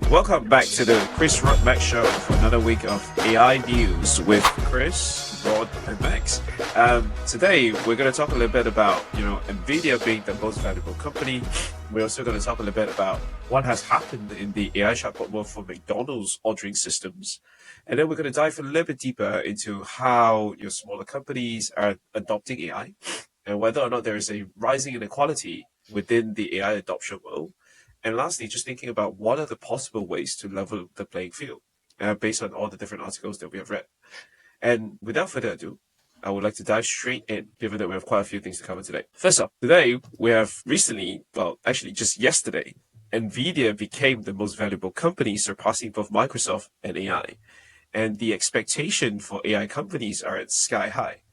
Welcome back to the Chris Rod Max Show for another week of AI news with Chris, Rod, and Max. Today we're going to talk a little bit about Nvidia being the most valuable company. We're also going to talk a little bit about what has happened in the AI chatbot world for McDonald's ordering systems, and then we're going to dive a little bit deeper into how your smaller companies are adopting AI and whether or not there is a rising inequality within the AI adoption world. And lastly, just thinking about what are the possible ways to level the playing field based on all the different articles that we have read. And without further ado, I would like to dive straight in, given that we have quite a few things to cover today. First up, today we have just yesterday, Nvidia became the most valuable company, surpassing both Microsoft and AI. And the expectation for AI companies are at sky high.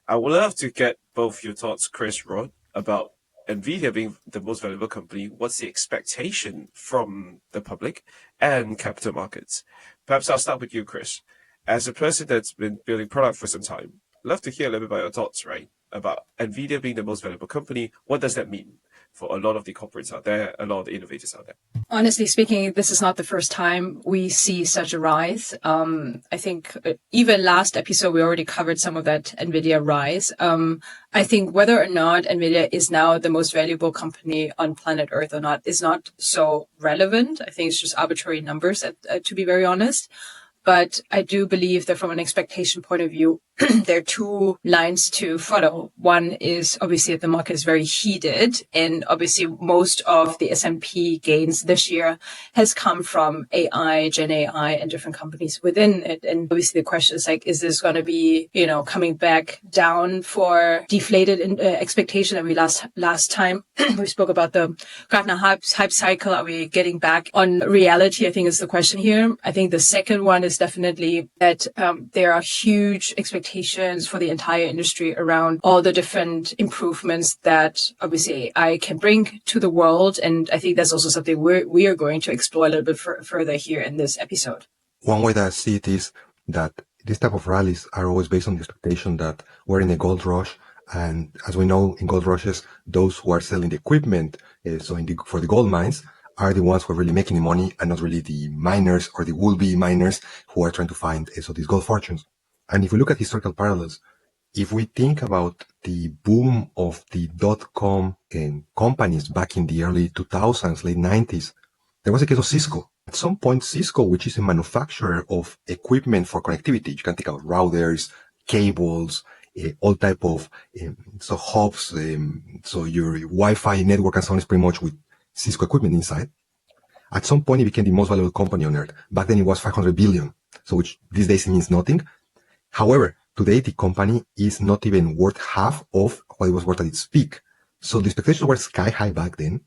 I would love to get both your thoughts, Chris, Rod, about Nvidia being the most valuable company. What's the expectation from the public and capital markets? Perhaps I'll start with you, Chris. As a person that's been building product for some time, I'd love to hear a little bit about your thoughts, right? About Nvidia being the most valuable company. What does that mean for a lot of the corporates out there, a lot of the innovators out there? Honestly speaking, this is not the first time we see such a rise. I think even last episode, we already covered some of that Nvidia rise. I think whether or not Nvidia is now the most valuable company on planet Earth or not is not so relevant. I think it's just arbitrary numbers, to be very honest. But I do believe that from an expectation point of view, there are two lines to follow. One is obviously that the market is very heated, and obviously most of the S&P gains this year has come from AI, Gen AI, and different companies within it. And obviously the question is like, is this going to be, coming back down for deflated expectation? And we last time we spoke about the Gartner hype cycle. Are we getting back on reality? I think is the question here. I think the second one is definitely that there are huge expectations for the entire industry around all the different improvements that obviously AI can bring to the world. And I think that's also something we are going to explore a little bit further here in this episode. One way that I see it is that this type of rallies are always based on the expectation that we're in a gold rush. And as we know, in gold rushes, those who are selling the equipment, for the gold mines, are the ones who are really making the money and not really the miners or the would-be miners who are trying to find these gold fortunes. And if we look at historical parallels, if we think about the boom of the dot-com companies back in the early 2000s, late 90s, there was a case of Cisco. At some point, Cisco, which is a manufacturer of equipment for connectivity, you can think of routers, cables, all type of hubs, so your Wi-Fi network and so on is pretty much with Cisco equipment inside. At some point, it became the most valuable company on earth. Back then, it was 500 billion, so which these days means nothing. However, today, the company is not even worth half of what it was worth at its peak. So the expectations were sky high back then.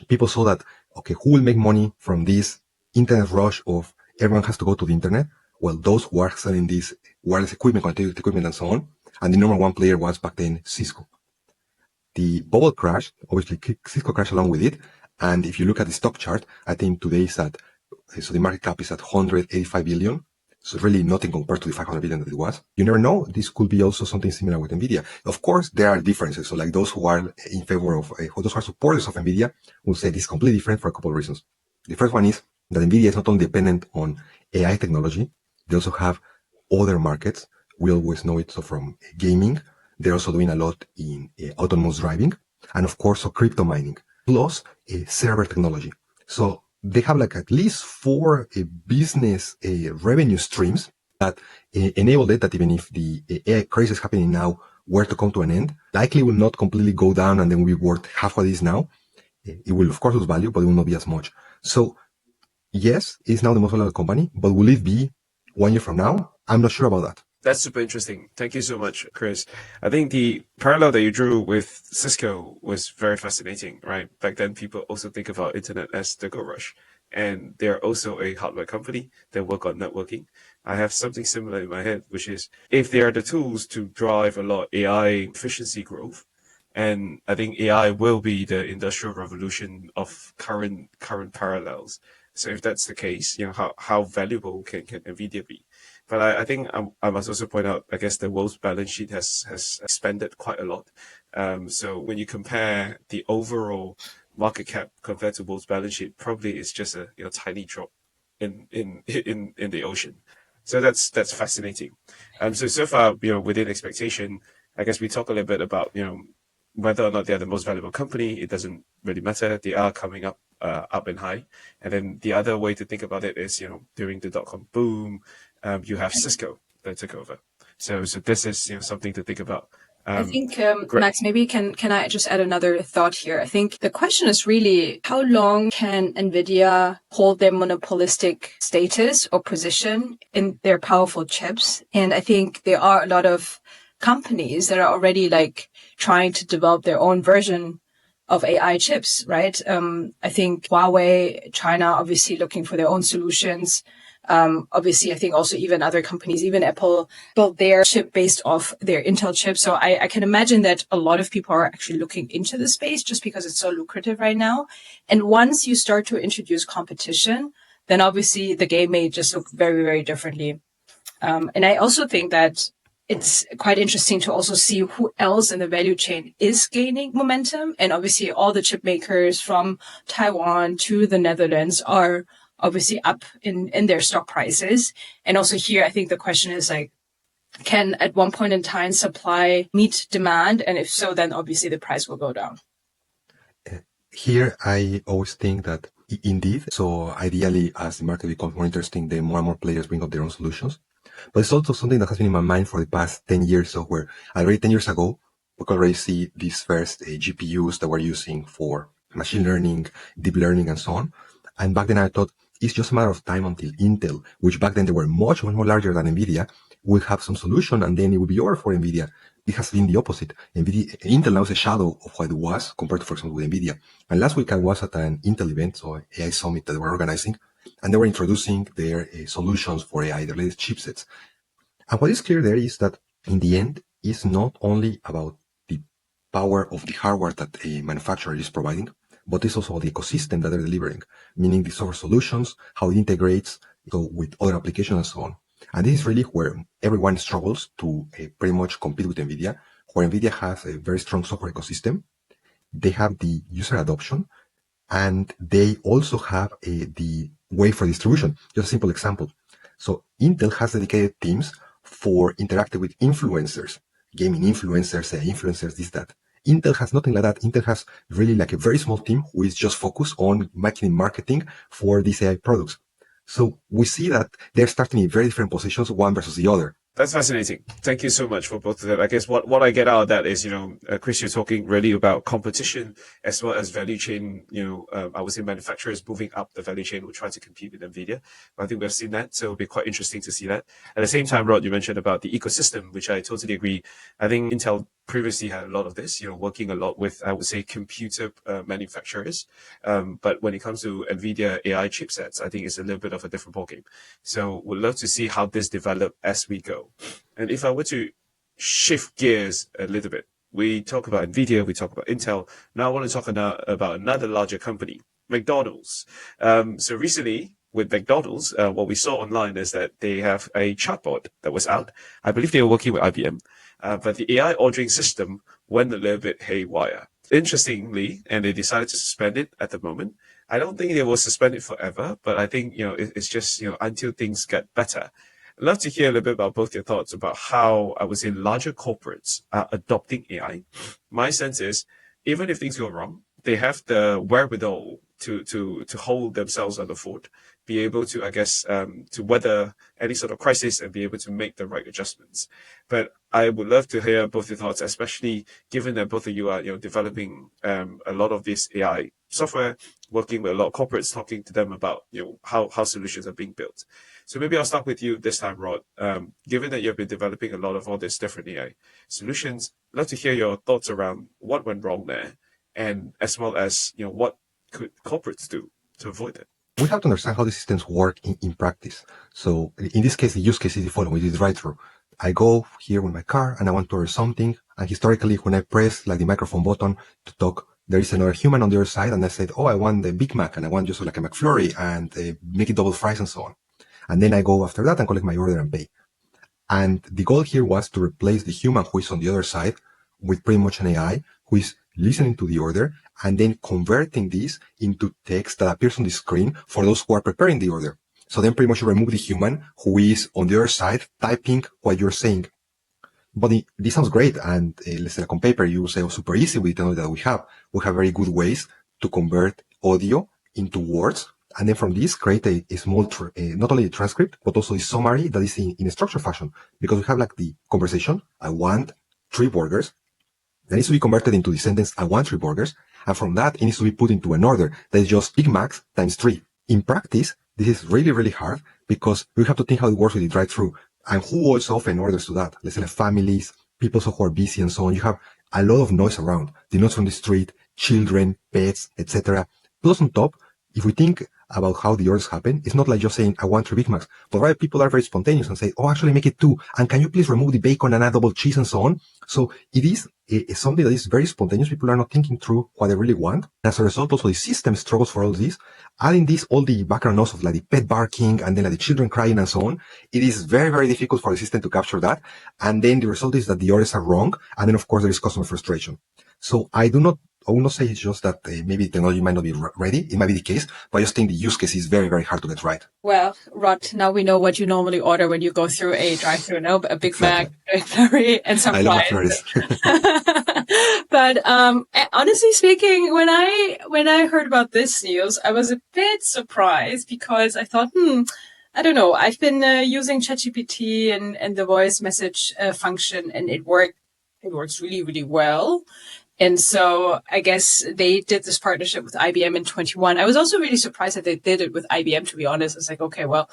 People saw that, okay, who will make money from this internet rush of everyone has to go to the internet? Well, those who are selling this wireless equipment, connectivity equipment, and so on. And the number one player was back then Cisco. The bubble crashed. Obviously, Cisco crashed along with it. And if you look at the stock chart, I think today is so the market cap is at 185 billion. So really nothing compared to the 500 billion that it was. You never know. This could be also something similar with Nvidia. Of course, there are differences. So like those who are in favor of, those who are supporters of Nvidia will say this is completely different for a couple of reasons. The first one is that Nvidia is not only dependent on AI technology, they also have other markets. We always know it. So from gaming, they're also doing a lot in autonomous driving, and of course, so crypto mining, plus server technology. So they have like at least 4 business revenue streams that enable it that even if the AI crisis happening now were to come to an end, likely will not completely go down and then we worth half what it is now. It will of course lose value, but it will not be as much. So yes, it's now the most valuable company, but will it be 1 year from now? I'm not sure about that. That's super interesting. Thank you so much, Chris. I think the parallel that you drew with Cisco was very fascinating, right? Back then, people also think about internet as the gold rush. And they're also a hardware company that work on networking. I have something similar in my head, which is if they are the tools to drive a lot of AI efficiency growth, and I think AI will be the industrial revolution of current parallels. So if that's the case, how valuable can Nvidia be? But I think I must also point out, I guess the world's balance sheet has expanded quite a lot. So when you compare the overall market cap compared to both balance sheet probably is just a tiny drop in the ocean. So that's fascinating. So far, within expectation, I guess we talk a little bit about whether or not they're the most valuable company. It doesn't really matter. They are coming up and high. And then the other way to think about it is during the dot-com boom, you have Cisco that took over. So this is something to think about. I think, great. Max, maybe can I just add another thought here? I think the question is really, how long can Nvidia hold their monopolistic status or position in their powerful chips? And I think there are a lot of companies that are already like trying to develop their own version of AI chips, right? I think Huawei, China, obviously looking for their own solutions. Obviously, I think also even other companies, even Apple, built their chip based off their Intel chip. So I can imagine that a lot of people are actually looking into the space just because it's so lucrative right now. And once you start to introduce competition, then obviously the game may just look very, very differently. And I also think that it's quite interesting to also see who else in the value chain is gaining momentum. And obviously all the chip makers from Taiwan to the Netherlands are obviously up in their stock prices. And also here, I think the question is like, can at one point in time supply meet demand? And if so, then obviously the price will go down. Here, I always think that indeed, so ideally, as the market becomes more interesting, the more and more players bring up their own solutions. But it's also something that has been in my mind for the past 10 years. So where already 10 years ago, we could already see these first GPUs that we're using for machine learning, deep learning, and so on. And back then I thought it's just a matter of time until Intel, which back then they were much, much more larger than Nvidia, will have some solution and then it will be over for Nvidia. It has been the opposite. Intel now is a shadow of what it was compared to, for example, with Nvidia. And last week I was at an Intel event, so AI summit that they were organizing, and they were introducing their solutions for AI, their latest chipsets. And what is clear there is that in the end, it's not only about the power of the hardware that a manufacturer is providing, but it's also the ecosystem that they're delivering, meaning the software solutions, how it integrates with other applications and so on. And this is really where everyone struggles to pretty much compete with NVIDIA, where NVIDIA has a very strong software ecosystem. They have the user adoption, and they also have the way for distribution. Just a simple example. So Intel has dedicated teams for interacting with influencers, gaming influencers, influencers, this, that. Intel has nothing like that. Intel has really like a very small team who is just focused on making marketing for these AI products. So we see that they're starting in very different positions, one versus the other. That's fascinating. Thank you so much for both of them. I guess what I get out of that is, Chris, you're talking really about competition as well as value chain. I would say manufacturers moving up the value chain will try to compete with NVIDIA. I think we've seen that, so it'll be quite interesting to see that. At the same time, Rod, you mentioned about the ecosystem, which I totally agree. I think Intel previously had a lot of this, working a lot with, I would say, computer manufacturers. But when it comes to NVIDIA AI chipsets, I think it's a little bit of a different ballgame. So we'd love to see how this develops as we go. And if I were to shift gears a little bit, we talk about NVIDIA, we talk about Intel. Now I want to talk about another larger company, McDonald's. So recently with McDonald's, what we saw online is that they have a chatbot that was out. I believe they were working with IBM, but the AI ordering system went a little bit haywire. Interestingly, and they decided to suspend it at the moment. I don't think they will suspend it forever, but I think, it's just, until things get better. I'd love to hear a little bit about both your thoughts about how, I would say, larger corporates are adopting AI. My sense is, even if things go wrong, they have the wherewithal to hold themselves on the fort, be able to, I guess, to weather any sort of crisis and be able to make the right adjustments. But I would love to hear both your thoughts, especially given that both of you are, developing a lot of this AI software, working with a lot of corporates, talking to them about, how solutions are being built. So maybe I'll start with you this time, Rod. Given that you've been developing a lot of all these different AI solutions, I'd love to hear your thoughts around what went wrong there, and as well as, what could corporates do to avoid it? We have to understand how the systems work in practice. So in this case, the use case is the following. It is drive-through. I go here with my car and I want to order something. And historically, when I press like the microphone button to talk, there is another human on the other side. And I said, I want the Big Mac and I want just like a McFlurry and make it double fries and so on. And then I go after that and collect my order and pay. And the goal here was to replace the human who is on the other side with pretty much an AI who is listening to the order and then converting this into text that appears on the screen for those who are preparing the order. So then pretty much you remove the human who is on the other side typing what you're saying. But this sounds great. And let's say like on paper, you will say, oh, super easy with the technology that we have. We have very good ways to convert audio into words. And then from this, create a small, not only a transcript, but also a summary that is in a structured fashion. Because we have like the conversation, I want 3 burgers. That needs to be converted into the sentence, I want 3 burgers. And from that, it needs to be put into an order that is just Big Macs times 3. In practice, this is really, really hard because we have to think how it works with the drive-thru and who also often orders to that. Let's say like families, people who are busy and so on. You have a lot of noise around, the noise from the street, children, pets, etc. Plus on top, if we think about how the orders happen, it's not like just saying, I want 3 Big Macs, but rather people are very spontaneous and say, oh, actually make it 2. And can you please remove the bacon and add double cheese and so on? So it is something that is very spontaneous. People are not thinking through what they really want. As a result, also the system struggles for all this. Adding this, all the background noise of like the pet barking and then like the children crying and so on. It is very, very difficult for the system to capture that. And then the result is that the orders are wrong. And then of course there is customer frustration. So I will not say it's just that maybe the technology might not be ready. It might be the case, but I just think the use case is very, very hard to get right. Well, Rod, now we know what you normally order when you go through a drive-thru, no? A Big Mac, a McFlurry, and some fries. But honestly speaking, when I heard about this news, I was a bit surprised because I thought, I don't know. I've been using ChatGPT and the voice message function, and it works really, really well. And so I guess they did this partnership with IBM in 21. I was also really surprised that they did it with IBM, to be honest. It's like, okay, well,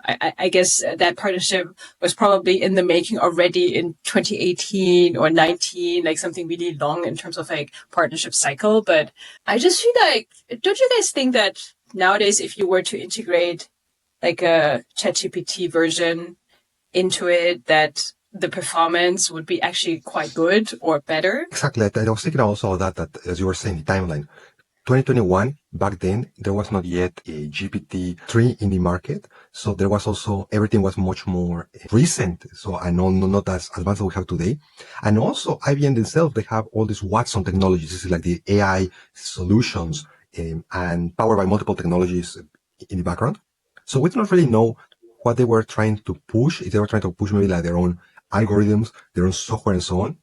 I guess that partnership was probably in the making already in 2018 or 19, like something really long in terms of like partnership cycle. But I just feel like, don't you guys think that nowadays, if you were to integrate like a ChatGPT version into it, that the performance would be actually quite good or better? Exactly. I was thinking also that as you were saying, the timeline. 2021, back then, there was not yet a GPT-3 in the market. So there was also, everything was much more recent. So I know not as advanced as we have today. And also IBM themselves, they have all these Watson technologies. This is like the AI solutions and powered by multiple technologies in the background. So we do not really know what they were trying to push. If they were trying to push maybe like their own algorithms, their own software and so on.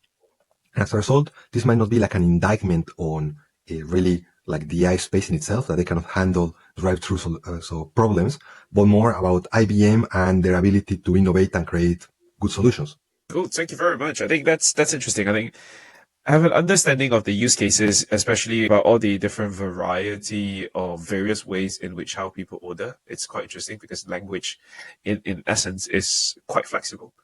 And as a result, this might not be like an indictment on really like the AI space in itself, that they cannot handle drive-through problems, but more about IBM and their ability to innovate and create good solutions. Cool. Thank you very much. I think that's interesting. I think I have an understanding of the use cases, especially about all the different variety of various ways in which how people order. It's quite interesting because language in essence is quite flexible.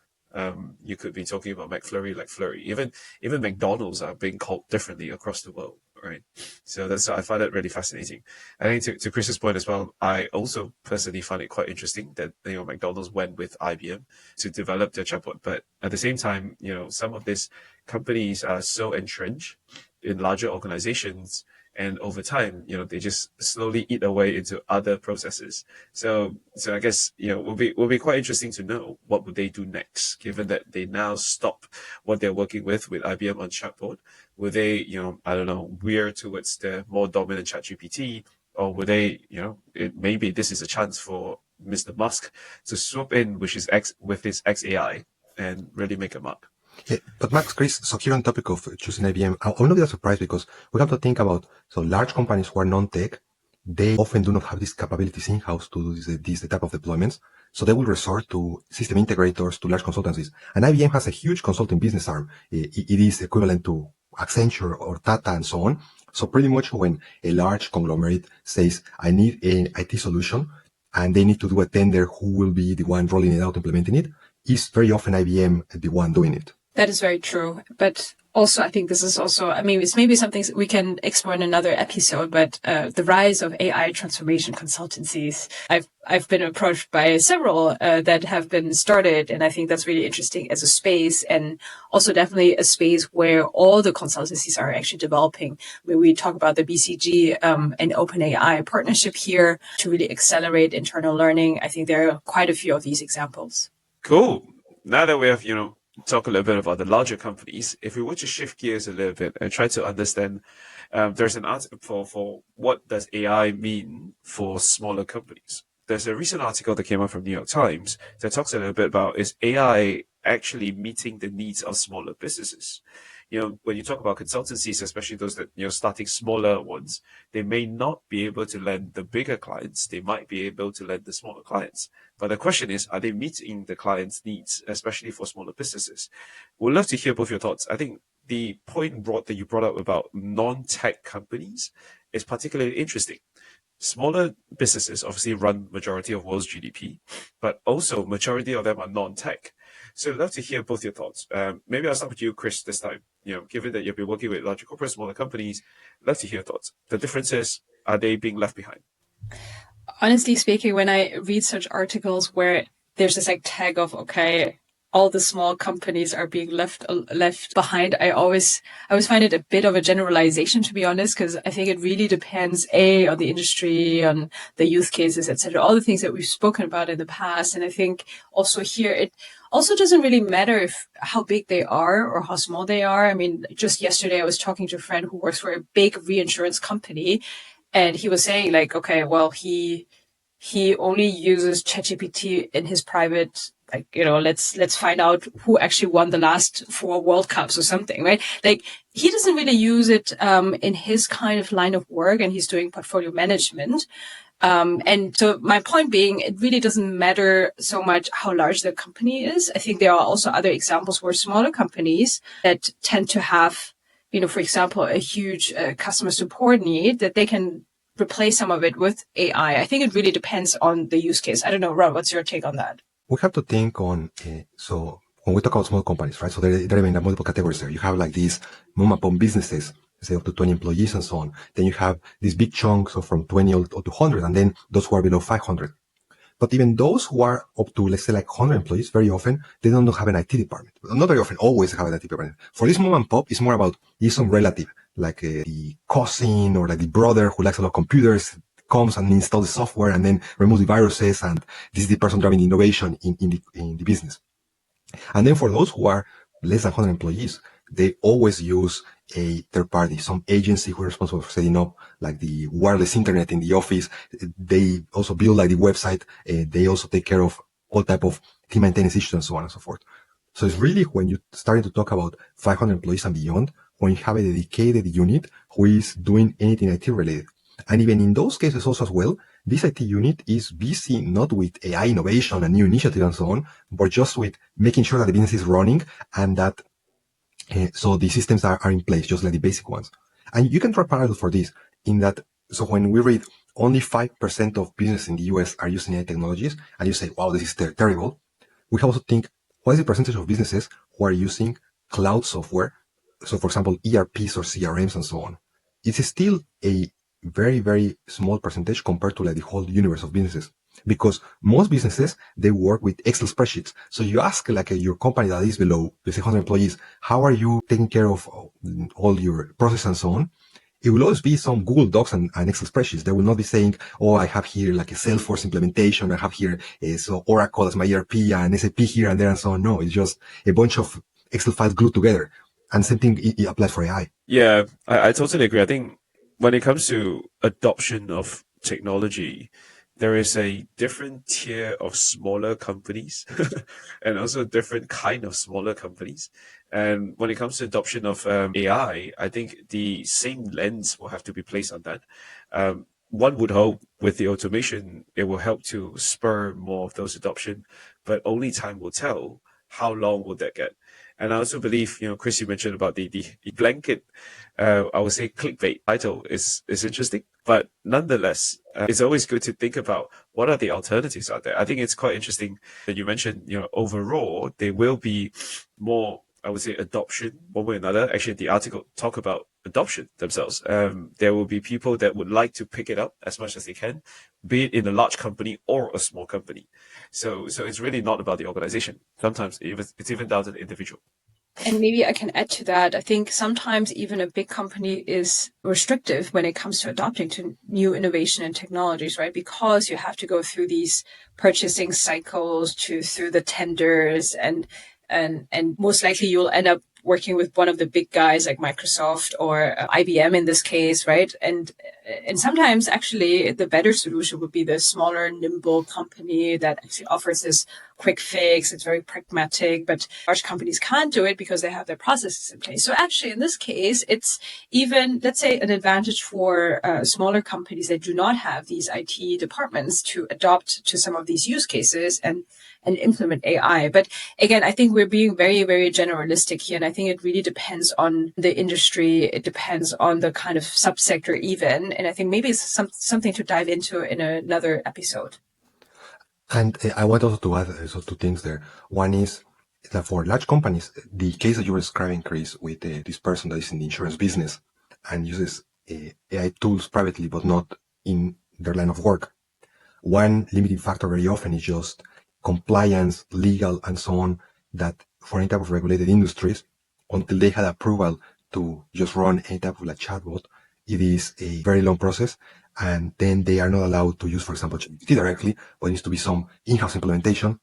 You could be talking about McFlurry like Flurry. Even McDonald's are being called differently across the world, right? So I find that really fascinating. I think to Chris's point as well, I also personally find it quite interesting that McDonald's went with IBM to develop their chatbot. But at the same time, some of these companies are so entrenched in larger organizations, and over time, they just slowly eat away into other processes. So I guess, will be quite interesting to know what would they do next, given that they now stop what they're working with IBM on chatbot. Will they, I don't know, veer towards the more dominant ChatGPT, or will they, maybe this is a chance for Mr. Musk to swoop in with his XAI and really make a mark. Yeah, but Max, Chris, so here on the topic of choosing IBM, I will not be that surprised because we have to think about, so large companies who are non-tech, they often do not have these capabilities in-house to do this type of deployments. So they will resort to system integrators, to large consultancies. And IBM has a huge consulting business arm. It is equivalent to Accenture or Tata and so on. So pretty much when a large conglomerate says, I need an IT solution, and they need to do a tender, who will be the one rolling it out, implementing it, is very often IBM the one doing it. That is very true. But also, I think this is also, it's maybe something we can explore in another episode, but the rise of AI transformation consultancies. I've been approached by several that have been started, and I think that's really interesting as a space, and also definitely a space where all the consultancies are actually developing. When we talk about the BCG and OpenAI partnership here to really accelerate internal learning, I think there are quite a few of these examples. Cool. Now that we have, talk a little bit about the larger companies. If we were to shift gears a little bit and try to understand, there's an article for what does AI mean for smaller companies. There's a recent article that came out from New York Times that talks a little bit about, is AI actually meeting the needs of smaller businesses? When you talk about consultancies, especially those that, starting smaller ones, they may not be able to lend the bigger clients. They might be able to lend the smaller clients. But the question is, are they meeting the client's needs, especially for smaller businesses? We'd love to hear both your thoughts. I think the point that you brought up about non-tech companies is particularly interesting. Smaller businesses obviously run majority of world's GDP, but also majority of them are non-tech. So I'd love to hear both your thoughts. Maybe I'll start with you, Chris, this time. Given that you've been working with larger corporate, smaller companies, I'd love to hear your thoughts. The differences, are they being left behind? Honestly speaking, when I read such articles where there's this like tag of, okay, all the small companies are being left behind, I always find it a bit of a generalization, to be honest, because I think it really depends, on the industry, on the use cases, etc., all the things that we've spoken about in the past. And I think also here, it also doesn't really matter how big they are or how small they are. I mean, just yesterday I was talking to a friend who works for a big reinsurance company, and he was saying like, okay, well, he only uses ChatGPT in his private, like, let's find out who actually won the last 4 World Cups or something, right? Like, he doesn't really use it in his kind of line of work, and he's doing portfolio management. And so my point being, it really doesn't matter so much how large the company is. I think there are also other examples where smaller companies that tend to have, for example, a huge customer support need, that they can replace some of it with AI. I think it really depends on the use case. I don't know, Rob, what's your take on that? We have to think on, so when we talk about small companies, right? So there are multiple categories there. You have like these mom and pop businesses, say up to 20 employees and so on. Then you have these big chunks of from 20 or to 100, and then those who are below 500. But even those who are up to, let's say, like 100 employees, very often, they don't have an IT department. Not very often, always have an IT department. For this mom and pop, it's more about, it's some relative, like the cousin or like the brother who likes a lot of computers, comes and installs the software and then removes the viruses, and this is the person driving innovation in the business. And then for those who are less than 100 employees, they always use a third party, some agency who is responsible for setting up like the wireless internet in the office. They also build like the website. They also take care of all type of team maintenance issues and so on and so forth. So it's really when you're starting to talk about 500 employees and beyond, when you have a dedicated unit who is doing anything IT related. And even in those cases also as well, this IT unit is busy not with AI innovation and new initiatives and so on, but just with making sure that the business is running and that so the systems are in place, just like the basic ones. And you can draw a parallel for this in that, so when we read only 5% of business in the US are using AI technologies, and you say, wow, this is terrible, we also think, what is the percentage of businesses who are using cloud software? So for example, ERPs or CRMs and so on. It's still a very, very small percentage compared to like the whole universe of businesses. Because most businesses, they work with Excel spreadsheets. So you ask like your company that is below, let's say 100 employees, how are you taking care of all your process and so on? It will always be some Google Docs and Excel spreadsheets. They will not be saying, oh, I have here like a Salesforce implementation. I have here so Oracle as my ERP and SAP here and there and so on. No, it's just a bunch of Excel files glued together. And same thing it applies for AI. Yeah, I totally agree. I think when it comes to adoption of technology, there is a different tier of smaller companies and also different kind of smaller companies. And when it comes to adoption of AI, I think the same lens will have to be placed on that. One would hope with the automation, it will help to spur more of those adoption, but only time will tell how long will that get. And I also believe, Chris, you mentioned about the blanket, I would say clickbait title is interesting, but nonetheless, it's always good to think about what are the alternatives out there. I think it's quite interesting that you mentioned, overall, there will be more, I would say, adoption one way or another. Actually, the article talk about adoption themselves. There will be people that would like to pick it up as much as they can, be it in a large company or a small company. So it's really not about the organization. Sometimes it's even down to the individual. And maybe I can add to that. I think sometimes even a big company is restrictive when it comes to adopting to new innovation and technologies, right? Because you have to go through these purchasing cycles through the tenders, and And most likely you'll end up working with one of the big guys like Microsoft or IBM in this case, right? And sometimes actually the better solution would be the smaller, nimble company that actually offers this quick fix. It's very pragmatic, but large companies can't do it because they have their processes in place. So actually in this case, it's even, let's say, an advantage for smaller companies that do not have these IT departments to adopt to some of these use cases and implement AI. But again, I think we're being very, very generalistic here. And I think it really depends on the industry. It depends on the kind of subsector even. And I think maybe it's something to dive into in another episode. And I want also to add two things there. One is that for large companies, the case that you were describing, Chris, with this person that is in the insurance business and uses AI tools privately, but not in their line of work. One limiting factor very often is just compliance, legal, and so on, that for any type of regulated industries, until they had approval to just run any type of like chatbot, it is a very long process. And then they are not allowed to use, for example, ChatGPT directly, but it needs to be some in-house implementation.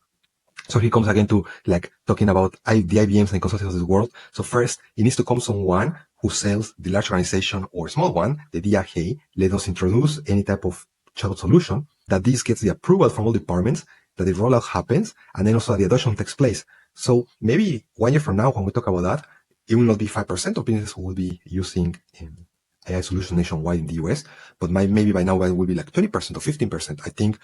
So he comes again to like talking about the IBMs and consultants of this world. So first, it needs to come someone who sells the large organization or small one, the idea, hey, let us introduce any type of chatbot solution, that this gets the approval from all departments, that the rollout happens, and then also the adoption takes place. So maybe 1 year from now, when we talk about that, it will not be 5% of businesses who will be using AI solution nationwide in the US, but maybe by now it will be like 20% or 15%. I think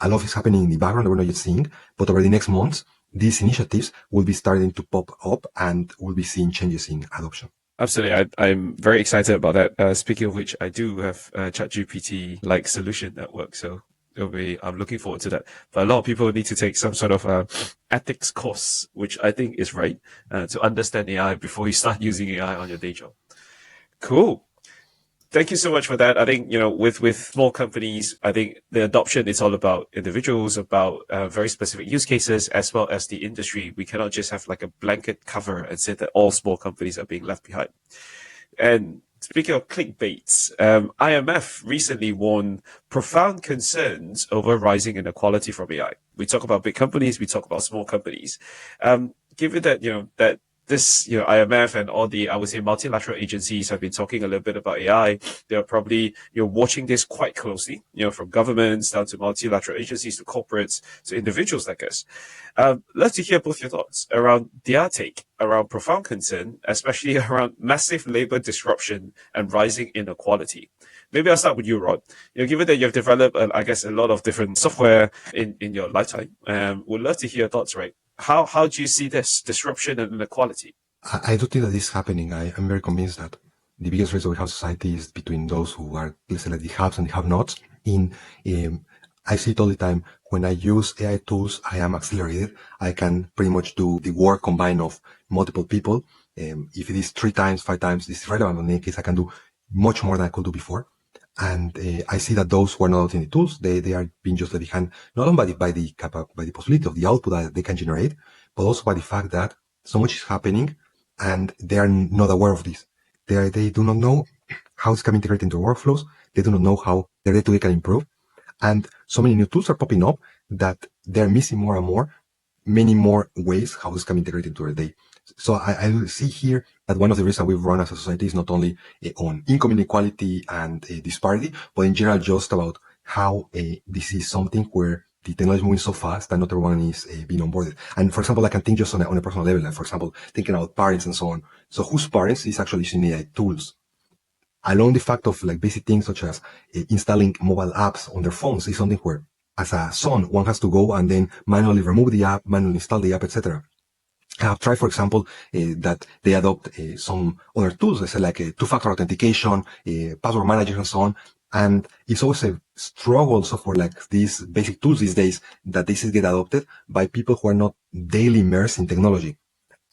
a lot is happening in the background that we're not yet seeing, but over the next months, these initiatives will be starting to pop up and we'll be seeing changes in adoption. Absolutely. I'm very excited about that. Speaking of which, I do have a ChatGPT-like solution that works. So I'm looking forward to that. But a lot of people need to take some sort of ethics course, which I think is right, to understand AI before you start using AI on your day job. Cool. Thank you so much for that. I think, with small companies, I think the adoption is all about individuals, about very specific use cases, as well as the industry. We cannot just have like a blanket cover and say that all small companies are being left behind. And speaking of clickbaits, IMF recently warned profound concerns over rising inequality from AI. We talk about big companies, we talk about small companies. Given that, that this, IMF and all the, I would say, multilateral agencies have been talking a little bit about AI. They're probably, watching this quite closely, from governments down to multilateral agencies to corporates to individuals like us. Love to hear both your thoughts around their take around profound concern, especially around massive labor disruption and rising inequality. Maybe I'll start with you, Rod. Given that you've developed, I guess, a lot of different software in your lifetime, would love to hear your thoughts, right? How do you see this disruption and inequality? I do think that this is happening. I'm very convinced that the biggest race that we have society is between those who are, let's say, like the haves and the have-nots. I see it all the time. When I use AI tools, I am accelerated. I can pretty much do the work combined of multiple people. If it is 3 times, 5 times, this is relevant. In any case, I can do much more than I could do before. And I see that those who are not adopting the tools, they are being just left behind, not only by the possibility of the output that they can generate, but also by the fact that so much is happening and they are not aware of this. They do not know how it's can integrate into workflows. They do not know how their day-to-day can improve. And so many new tools are popping up that they're missing more and more, many more ways how this can integrate into their day. So I see here that one of the reasons we've run as a society is not only on income inequality and disparity, but in general just about how this is something where the technology is moving so fast that not everyone is being onboarded. And for example, I can think just on a personal level, like for example, thinking about parents and so on. So whose parents is actually using AI tools? Along the fact of like basic things such as installing mobile apps on their phones is something where as a son, one has to go and then manually remove the app, manually install the app, etc. I have tried, for example, that they adopt some other tools, let's say like two-factor authentication, password manager, and so on. And it's always a struggle also for like these basic tools these days that this is get adopted by people who are not daily immersed in technology.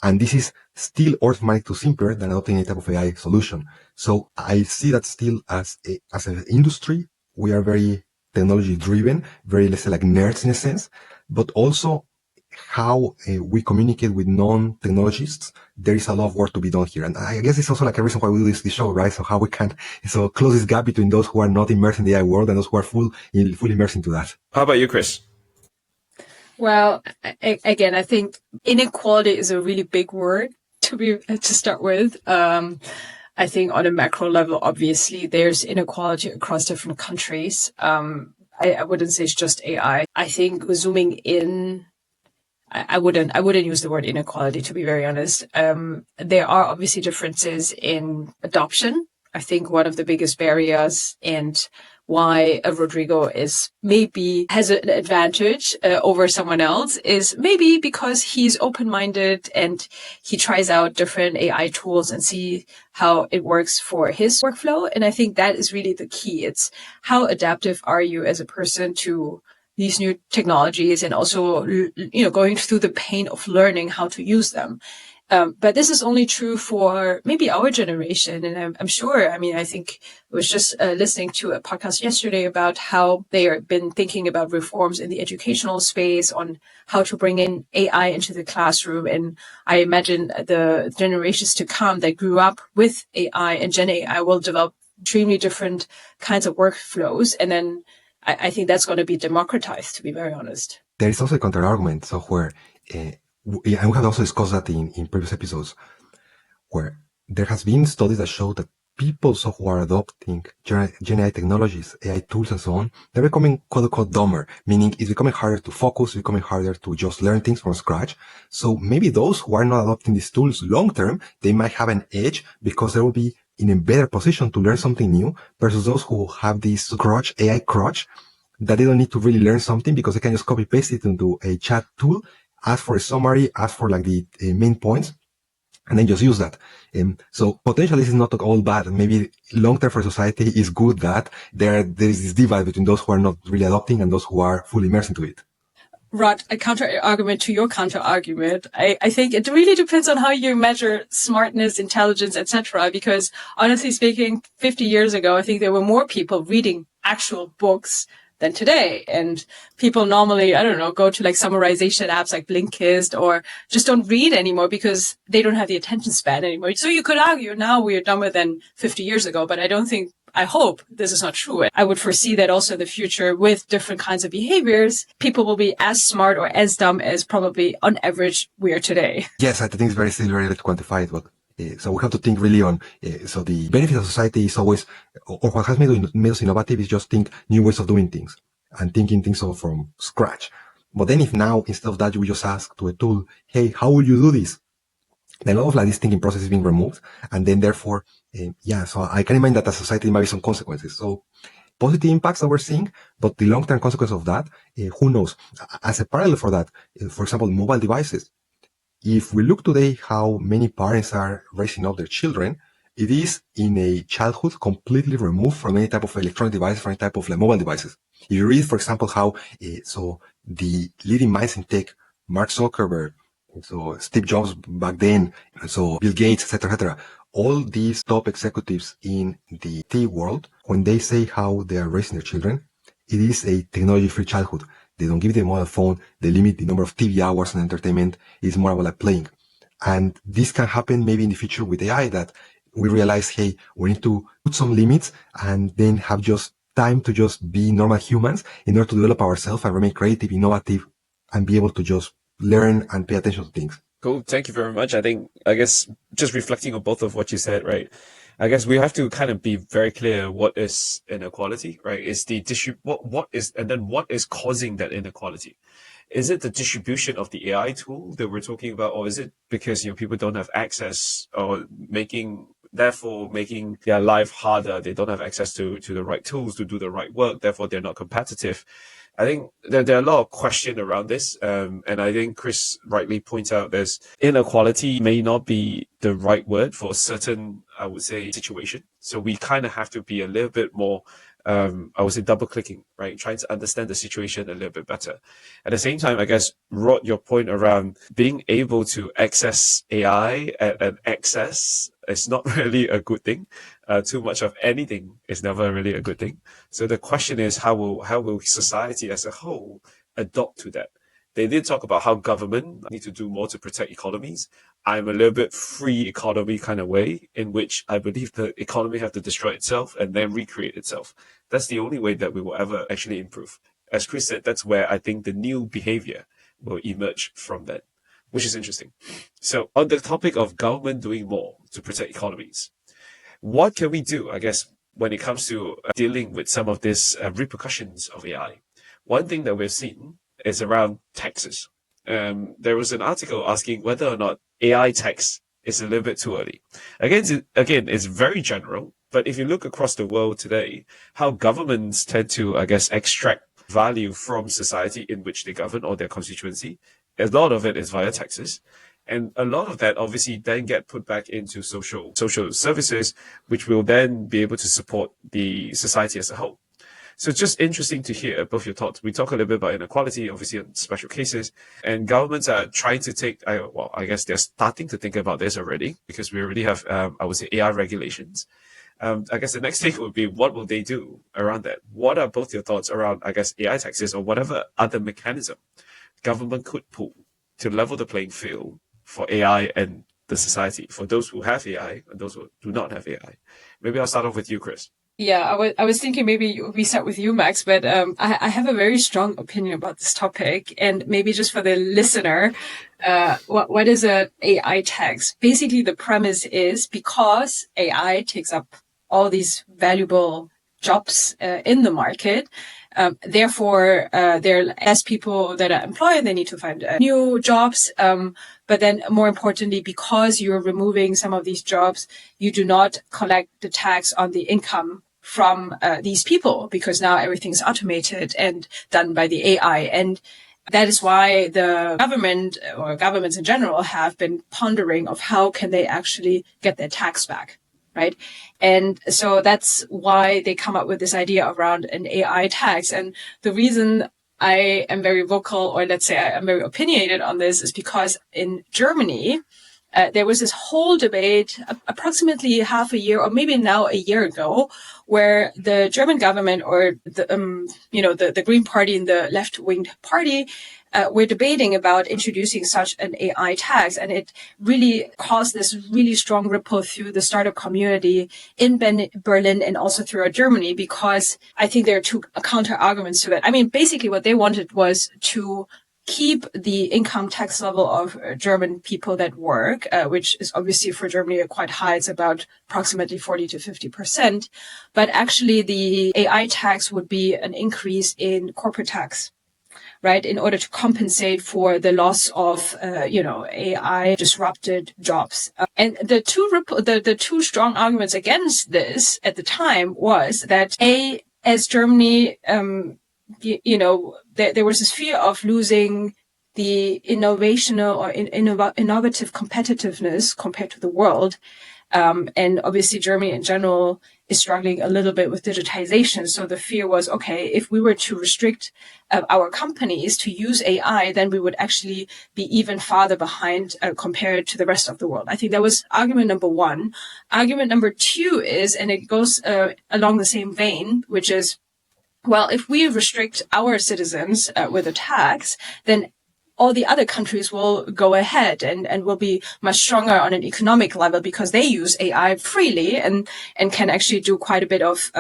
And this is still automatic to simpler than adopting any type of AI solution. So I see that still as an industry, we are very technology driven, very, let's say like nerds in a sense, but also how we communicate with non-technologists, there is a lot of work to be done here. And I guess it's also like a reason why we do this show, right? So how we can close this gap between those who are not immersed in the AI world and those who are fully immersed into that. How about you, Chris? Well, again, I think inequality is a really big word to start with. I think on a macro level, obviously, there's inequality across different countries. I wouldn't say it's just AI. I think zooming in, I wouldn't use the word inequality, to be very honest. There are obviously differences in adoption. I think one of the biggest barriers and why Rodrigo has an advantage over someone else is maybe because he's open-minded and he tries out different AI tools and see how it works for his workflow. And I think that is really the key. It's how adaptive are you as a person to these new technologies and also, going through the pain of learning how to use them. But this is only true for maybe our generation. And I'm sure, I think I was just listening to a podcast yesterday about how they have been thinking about reforms in the educational space on how to bring in AI into the classroom. And I imagine the generations to come that grew up with AI and Gen AI will develop extremely different kinds of workflows. And then I think that's going to be democratized, to be very honest. There is also a counter-argument, so where, and we have also discussed that in previous episodes, where there has been studies that show that people who are adopting Gen AI technologies, AI tools and so on, they're becoming quote-unquote dumber, meaning it's becoming harder to focus, it's becoming harder to just learn things from scratch. So maybe those who are not adopting these tools long-term, they might have an edge because they will be in a better position to learn something new versus those who have this AI crutch, that they don't need to really learn something because they can just copy paste it into a chat tool, ask for a summary, ask for like the main points, and then just use that. So potentially this is not all bad. Maybe long-term for society is good that there is this divide between those who are not really adopting and those who are fully immersed into it. Rod, a counter-argument to your counter-argument. I think it really depends on how you measure smartness, intelligence, etc. Because honestly speaking, 50 years ago, I think there were more people reading actual books than today. And people normally, go to like summarization apps like Blinkist or just don't read anymore because they don't have the attention span anymore. So you could argue now we are dumber than 50 years ago, but I hope this is not true. I would foresee that also in the future with different kinds of behaviors, people will be as smart or as dumb as probably on average we are today. Yes, I think it's very hard to quantify it, but so we have to think really on, so the benefit of society is always, or what has made us innovative is just think new ways of doing things and thinking things from scratch. But then if now, instead of that, we just ask to a tool, hey, how will you do this? Then a lot of like this thinking process is being removed. And then therefore, so I can imagine that as society there might be some consequences. So positive impacts that we're seeing, but the long-term consequence of that, who knows? As a parallel for that, for example, mobile devices. If we look today how many parents are raising up their children, it is in a childhood completely removed from any type of electronic device, from any type of like mobile devices. If you read, for example, how so the leading minds in tech, Mark Zuckerberg, so Steve Jobs back then, so Bill Gates, etc., all these top executives in the T world, when they say how they are raising their children, it is a technology-free childhood. They don't give them a mobile phone. They limit the number of TV hours and entertainment. It's more about like playing. And this can happen maybe in the future with AI, that we realize, hey, we need to put some limits and then have just time to just be normal humans in order to develop ourselves and remain creative, innovative, and be able to just learn and pay attention to things. Cool. Thank you very much. I guess just reflecting on both of what you said, right? I guess we have to kind of be very clear what is inequality, right? Is the what is causing that inequality? Is it the distribution of the AI tool that we're talking about, or is it because people don't have access, or making their life harder? They don't have access to the right tools to do the right work, therefore they're not competitive. I think there are a lot of questions around this, and I think Chris rightly points out there's inequality may not be the right word for a certain, I would say, situation. So we kind of have to be a little bit more, I would say, double clicking, right? Trying to understand the situation a little bit better. At the same time, I guess, Rod, your point around being able to access AI at an excess is not really a good thing. Too much of anything is never really a good thing. So the question is, how will society as a whole adopt to that? They did talk about how government need to do more to protect economies. I'm a little bit free economy kind of way, in which I believe the economy have to destroy itself and then recreate itself. That's the only way that we will ever actually improve. As Chris said, that's where I think the new behavior will emerge from that, which is interesting. So on the topic of government doing more to protect economies, what can we do, I guess, when it comes to dealing with some of these repercussions of AI? One thing that we've seen is around taxes. There was an article asking whether or not AI tax is a little bit too early. Again, it's very general, but if you look across the world today, how governments tend to, I guess, extract value from society in which they govern or their constituency, a lot of it is via taxes. And a lot of that obviously then get put back into social services, which will then be able to support the society as a whole. So it's just interesting to hear both your thoughts. We talk a little bit about inequality, obviously on special cases, and governments are trying to take, I guess they're starting to think about this already, because we already have, I would say, AI regulations. I guess the next thing would be, what will they do around that? What are both your thoughts around, I guess, AI taxes or whatever other mechanism government could pull to level the playing field for AI and the society, for those who have AI and those who do not have AI? Maybe I'll start off with you, Chris. Yeah, I was thinking maybe we start with you, Max, but I have a very strong opinion about this topic. And maybe just for the listener, what is an AI tax? Basically, the premise is because AI takes up all these valuable jobs in the market, therefore, there are less people that are employed. They need to find new jobs. But then more importantly, because you're removing some of these jobs, you do not collect the tax on the income from these people, because now everything's automated and done by the AI. And that is why the government or governments in general have been pondering of how can they actually get their tax back. Right. And so that's why they come up with this idea around an AI tax. And the reason I am very vocal, or let's say I am very opinionated on this, is because in Germany, there was this whole debate approximately half a year or maybe now a year ago, where the German government or the Green Party and the left-wing party were debating about introducing such an AI tax. And it really caused this really strong ripple through the startup community in Berlin and also throughout Germany, because I think there are two counter arguments to it. I mean, basically what they wanted was to keep the income tax level of German people that work, which is obviously for Germany quite high. It's about approximately 40 to 50%. But actually the AI tax would be an increase in corporate tax, right? In order to compensate for the loss of, AI disrupted jobs. And the two strong arguments against this at the time was that as Germany, there was this fear of losing the innovational or innovative competitiveness compared to the world. And obviously Germany in general is struggling a little bit with digitization. So the fear was, okay, if we were to restrict our companies to use AI, then we would actually be even farther behind compared to the rest of the world. I think that was argument number one. Argument number two is, and it goes along the same vein, which is, well, if we restrict our citizens with a tax, then all the other countries will go ahead and will be much stronger on an economic level because they use AI freely and can actually do quite a bit of,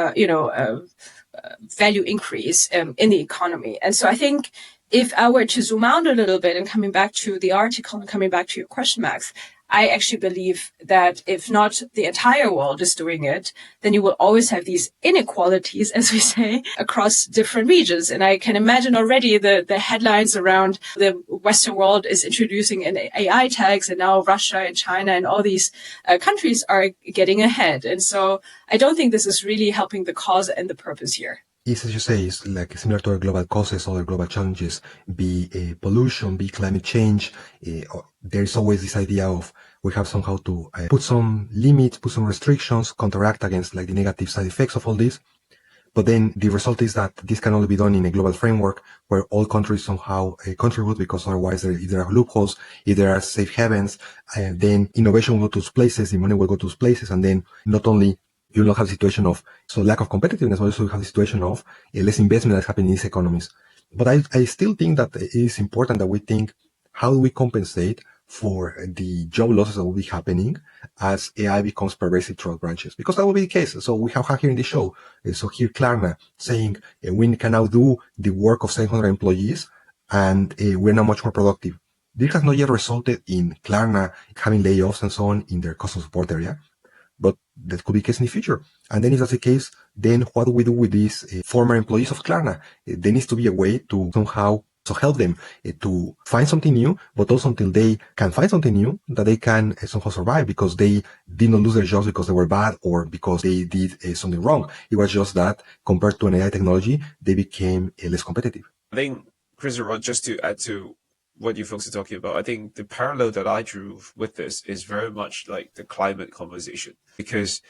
value increase in the economy. And so I think if I were to zoom out a little bit and coming back to the article and coming back to your question, Max, I actually believe that if not the entire world is doing it, then you will always have these inequalities, as we say, across different regions. And I can imagine already the headlines around the Western world is introducing an AI tax, and now Russia and China and all these countries are getting ahead. And so I don't think this is really helping the cause and the purpose here. It's, as you say, it's like similar to our global causes, other global challenges, be pollution, be climate change. There is always this idea of we have somehow to put some limits, put some restrictions, counteract against like the negative side effects of all this. But then the result is that this can only be done in a global framework where all countries somehow contribute, because otherwise if there are loopholes, if there are safe havens, then innovation will go to those places, the money will go to those places, and then not only you don't have a situation of lack of competitiveness, but also you have a situation of less investment that's happening in these economies. But I still think that it is important that we think, how do we compensate for the job losses that will be happening as AI becomes pervasive throughout branches? Because that will be the case. So we have here in the show, so here Klarna saying we can now do the work of 700 employees and we're now much more productive. This has not yet resulted in Klarna having layoffs and so on in their customer support area, but that could be the case in the future. And then if that's the case, then what do we do with these former employees of Klarna? There needs to be a way to somehow help them to find something new, but also until they can find something new that they can somehow survive, because they did not lose their jobs because they were bad or because they did something wrong. It was just that compared to an AI technology, they became less competitive. I think, Chris and Rod, just to add to what you folks are talking about, I think the parallel that I drew with this is very much like the climate conversation, because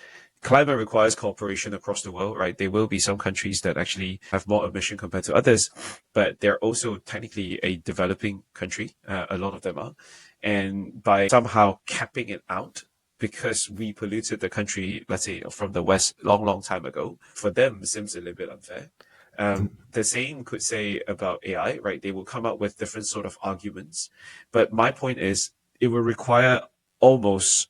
climate requires cooperation across the world, right? There will be some countries that actually have more emission compared to others, but they're also technically a developing country. A lot of them are. And by somehow capping it out, because we polluted the country, let's say from the West long time ago, for them it seems a little bit unfair. The same could say about AI, right? They will come up with different sort of arguments. But my point is, it will require almost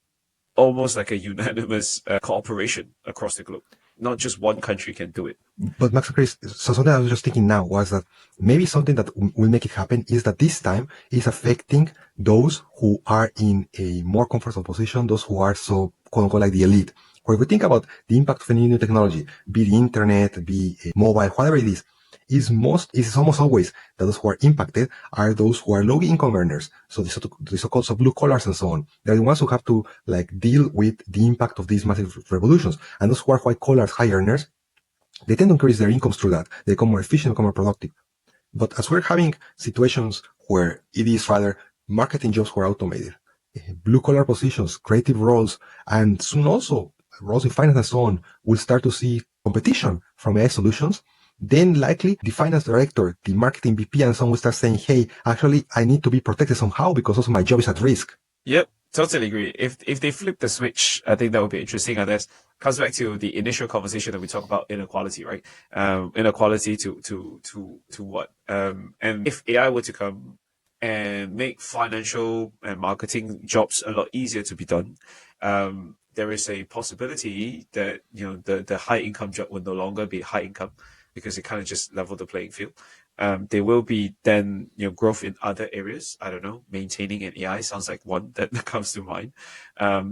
like a unanimous cooperation across the globe. Not just one country can do it. But Max and Chris, so something I was just thinking now was that maybe something that will make it happen is that this time is affecting those who are in a more comfortable position, those who are so quote unquote like the elite. Or if we think about the impact of any new technology, be the internet, be mobile, whatever it is almost always that those who are impacted are those who are low income earners. So the so-called blue collars and so on. They're the ones who have to like deal with the impact of these massive revolutions. And those who are white collars, high earners, they tend to increase their incomes through that. They become more efficient, become more productive. But as we're having situations where it is rather marketing jobs who are automated, blue collar positions, creative roles, and soon also roles in finance and so on, will start to see competition from AI solutions, then likely the finance director, the marketing VP and so on will start saying, hey, actually, I need to be protected somehow because also my job is at risk. Yep, totally agree. If they flip the switch, I think that would be interesting. And this comes back to the initial conversation that we talked about inequality, right? Inequality to what? And if AI were to come and make financial and marketing jobs a lot easier to be done, there is a possibility that, the high income job will no longer be high income, because it kind of just leveled the playing field. There will be then, growth in other areas. I don't know, maintaining an AI sounds like one that comes to mind.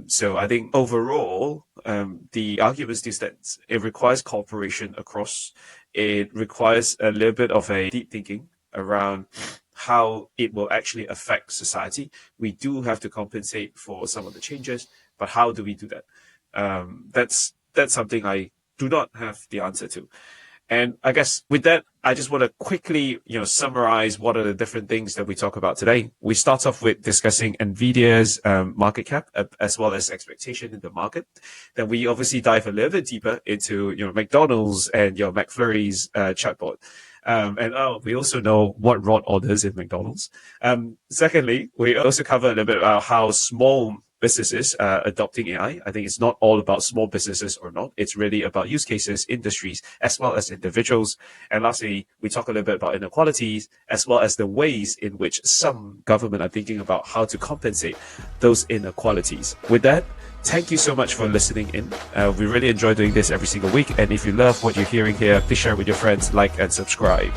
So I think overall, the argument still stands. It requires cooperation across. It requires a little bit of a deep thinking around how it will actually affect society. We do have to compensate for some of the changes, but how do we do that? That's something I do not have the answer to. And I guess with that, I just want to quickly, summarize what are the different things that we talk about today. We start off with discussing Nvidia's market cap as well as expectation in the market. Then we obviously dive a little bit deeper into, McDonald's and your McFlurry's chatbot. And we also know what Rod orders in McDonald's. Secondly, we also cover a little bit about how small businesses adopting AI. I think it's not all about small businesses or not. It's really about use cases, industries, as well as individuals. And lastly, we talk a little bit about inequalities, as well as the ways in which some government are thinking about how to compensate those inequalities. With that, thank you so much for listening in. We really enjoy doing this every single week. And if you love what you're hearing here, please share with your friends, like and subscribe.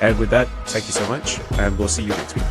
And with that, thank you so much. And we'll see you next week.